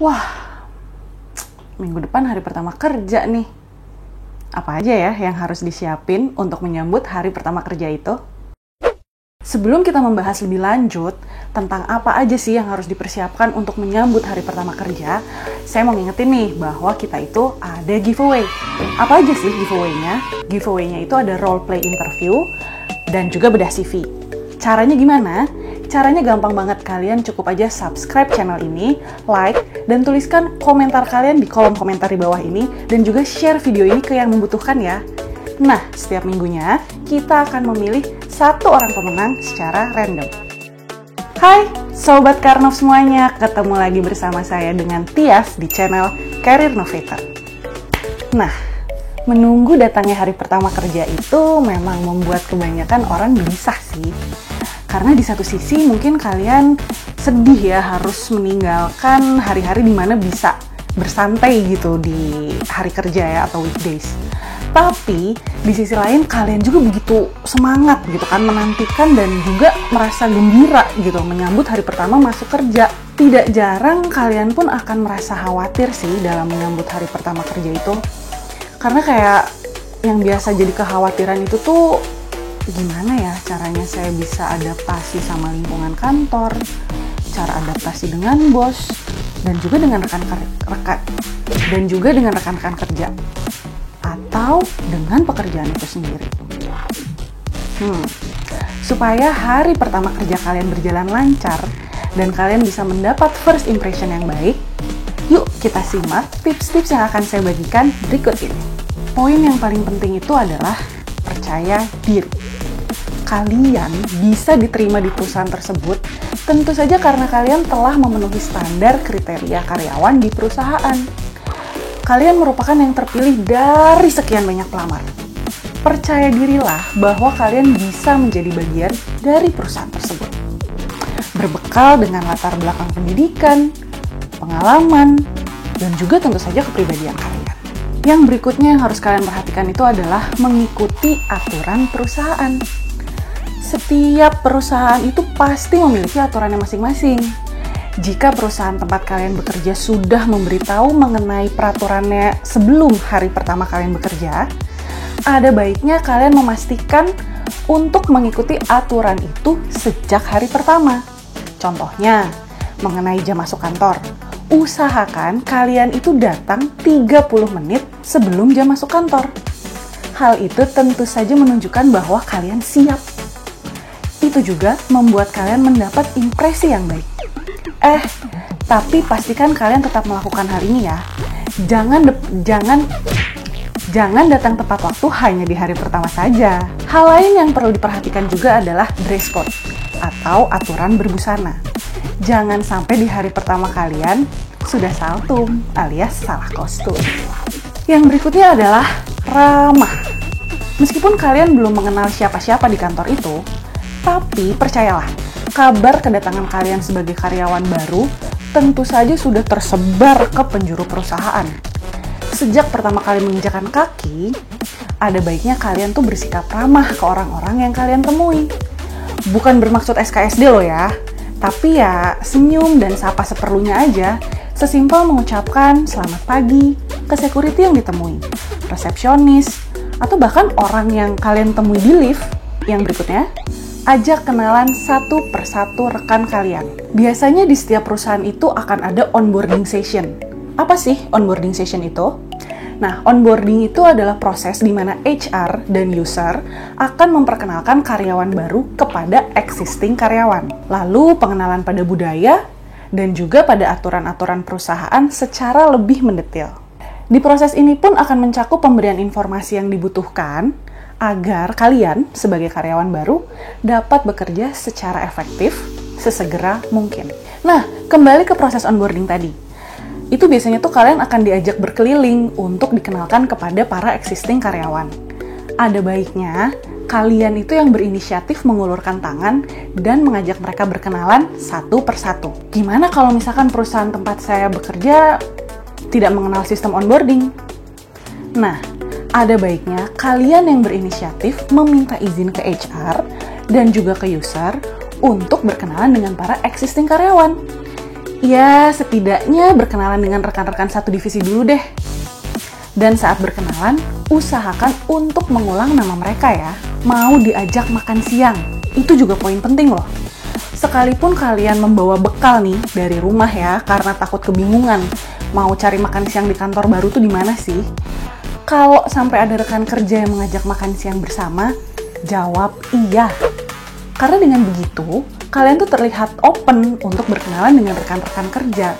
Wah, minggu depan hari pertama kerja nih. Apa aja ya yang harus disiapin untuk menyambut hari pertama kerja itu? Sebelum kita membahas lebih lanjut tentang apa aja sih yang harus dipersiapkan untuk menyambut hari pertama kerja, saya mau ngingetin nih bahwa kita itu ada giveaway. Apa aja sih giveaway-nya? Giveaway-nya itu ada role play interview dan juga bedah CV. Caranya gimana? Caranya gampang banget, kalian cukup aja subscribe channel ini, like, dan tuliskan komentar kalian di kolom komentar di bawah ini, dan juga share video ini ke yang membutuhkan ya. Nah, setiap minggunya kita akan memilih satu orang pemenang secara random. Hai, Sobat Karnov semuanya, ketemu lagi bersama saya dengan Tias di channel Career Novator. Nah, menunggu datangnya hari pertama kerja itu memang membuat kebanyakan orang gelisah sih. Karena di satu sisi mungkin kalian sedih ya harus meninggalkan hari-hari dimana bisa bersantai gitu di hari kerja ya atau weekdays. Tapi di sisi lain kalian juga begitu semangat gitu kan menantikan dan juga merasa gembira gitu menyambut hari pertama masuk kerja. Tidak jarang kalian pun akan merasa khawatir sih dalam menyambut hari pertama kerja itu. Karena kayak yang biasa jadi kekhawatiran itu tuh gimana ya caranya saya bisa adaptasi sama lingkungan kantor, cara adaptasi dengan bos, dan juga dengan rekan-rekan kerja, atau dengan pekerjaan itu sendiri. Supaya hari pertama kerja kalian berjalan lancar dan kalian bisa mendapat first impression yang baik, yuk kita simak tips-tips yang akan saya bagikan berikut ini. Poin yang paling penting itu adalah percaya diri. Kalian bisa diterima di perusahaan tersebut tentu saja karena kalian telah memenuhi standar kriteria karyawan di perusahaan. Kalian merupakan yang terpilih dari sekian banyak pelamar. Percaya dirilah bahwa kalian bisa menjadi bagian dari perusahaan tersebut. Berbekal dengan latar belakang pendidikan, pengalaman, dan juga tentu saja kepribadian kalian. Yang berikutnya yang harus kalian perhatikan itu adalah mengikuti aturan perusahaan. Setiap perusahaan itu pasti memiliki aturannya masing-masing. Jika perusahaan tempat kalian bekerja sudah memberitahu mengenai peraturannya sebelum hari pertama kalian bekerja, ada baiknya kalian memastikan untuk mengikuti aturan itu sejak hari pertama. Contohnya, mengenai jam masuk kantor. Usahakan kalian itu datang 30 menit sebelum jam masuk kantor. Hal itu tentu saja menunjukkan bahwa kalian siap. Itu juga membuat kalian mendapat impresi yang baik. Tapi pastikan kalian tetap melakukan hal ini ya. Jangan datang tepat waktu hanya di hari pertama saja. Hal lain yang perlu diperhatikan juga adalah dress code atau aturan berbusana. Jangan sampai di hari pertama kalian sudah saltum alias salah kostum. Yang berikutnya adalah ramah. Meskipun kalian belum mengenal siapa-siapa di kantor itu, tapi percayalah, kabar kedatangan kalian sebagai karyawan baru tentu saja sudah tersebar ke penjuru perusahaan. Sejak pertama kali menginjakan kaki, ada baiknya kalian tuh bersikap ramah ke orang-orang yang kalian temui. Bukan bermaksud SKSD loh ya, tapi ya senyum dan sapa seperlunya aja. Sesimpel mengucapkan selamat pagi ke security yang ditemui, resepsionis, atau bahkan orang yang kalian temui di lift. Yang berikutnya, ajak kenalan satu persatu rekan kalian. Biasanya di setiap perusahaan itu akan ada onboarding session. Apa sih onboarding session itu? Nah, onboarding itu adalah proses di mana HR dan user akan memperkenalkan karyawan baru kepada existing karyawan. Lalu pengenalan pada budaya dan juga pada aturan-aturan perusahaan secara lebih mendetail. Di proses ini pun akan mencakup pemberian informasi yang dibutuhkan agar kalian sebagai karyawan baru dapat bekerja secara efektif sesegera mungkin. Nah, kembali ke proses onboarding tadi. Itu biasanya tuh kalian akan diajak berkeliling untuk dikenalkan kepada para existing karyawan. Ada baiknya kalian itu yang berinisiatif mengulurkan tangan dan mengajak mereka berkenalan satu persatu. Gimana kalau misalkan perusahaan tempat saya bekerja tidak mengenal sistem onboarding? Nah, ada baiknya kalian yang berinisiatif meminta izin ke HR dan juga ke user untuk berkenalan dengan para existing karyawan. Ya, setidaknya berkenalan dengan rekan-rekan satu divisi dulu deh. Dan saat berkenalan, usahakan untuk mengulang nama mereka ya. Mau diajak makan siang, itu juga poin penting loh. Sekalipun kalian membawa bekal nih dari rumah ya, karena takut kebingungan mau cari makan siang di kantor baru tuh di mana sih? Kalau sampai ada rekan kerja yang mengajak makan siang bersama, jawab iya. Karena dengan begitu, kalian tuh terlihat open untuk berkenalan dengan rekan-rekan kerja.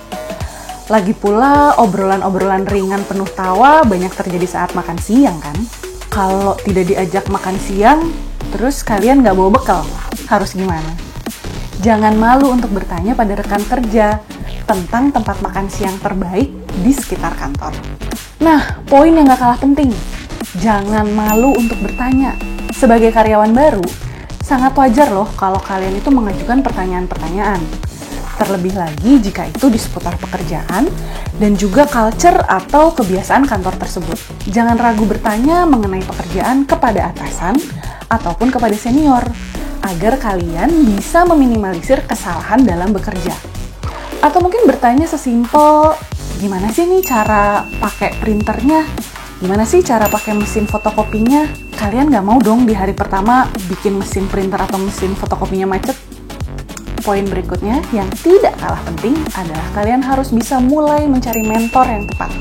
Lagi pula, obrolan-obrolan ringan penuh tawa banyak terjadi saat makan siang kan? Kalau tidak diajak makan siang, terus kalian nggak bawa bekal, harus gimana? Jangan malu untuk bertanya pada rekan kerja tentang tempat makan siang terbaik di sekitar kantor. Nah, poin yang nggak kalah penting, jangan malu untuk bertanya. Sebagai karyawan baru, sangat wajar loh kalau kalian itu mengajukan pertanyaan-pertanyaan. Terlebih lagi jika itu di seputar pekerjaan dan juga culture atau kebiasaan kantor tersebut. Jangan ragu bertanya mengenai pekerjaan kepada atasan ataupun kepada senior, agar kalian bisa meminimalisir kesalahan dalam bekerja. Atau mungkin bertanya sesimpel, gimana sih nih cara pakai printernya? Gimana sih cara pakai mesin fotokopinya? Kalian nggak mau dong di hari pertama bikin mesin printer atau mesin fotokopinya macet? Poin berikutnya yang tidak kalah penting adalah kalian harus bisa mulai mencari mentor yang tepat.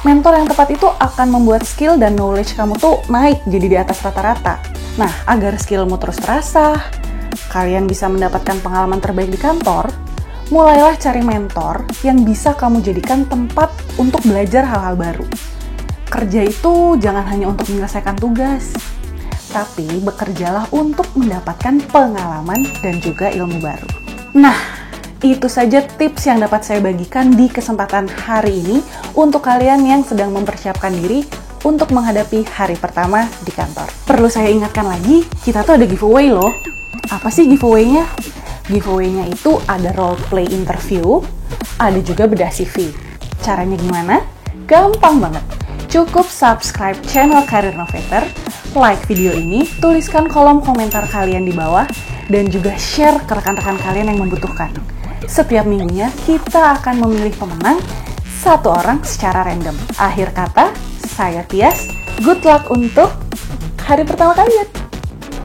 Mentor yang tepat itu akan membuat skill dan knowledge kamu tuh naik jadi di atas rata-rata. Nah, agar skillmu terus terasah, kalian bisa mendapatkan pengalaman terbaik di kantor, mulailah cari mentor yang bisa kamu jadikan tempat untuk belajar hal-hal baru. Kerja itu jangan hanya untuk menyelesaikan tugas, tapi bekerjalah untuk mendapatkan pengalaman dan juga ilmu baru. Nah, itu saja tips yang dapat saya bagikan di kesempatan hari ini untuk kalian yang sedang mempersiapkan diri untuk menghadapi hari pertama di kantor. Perlu saya ingatkan lagi, kita tuh ada giveaway loh. Apa sih giveaway-nya? Giveaway-nya itu ada role play interview, ada juga bedah CV. Caranya gimana? Gampang banget. Cukup subscribe channel Career Novator, like video ini, tuliskan kolom komentar kalian di bawah, dan juga share ke rekan-rekan kalian yang membutuhkan. Setiap minggunya kita akan memilih pemenang satu orang secara random. Akhir kata, saya Tias, good luck untuk hari pertama kalian.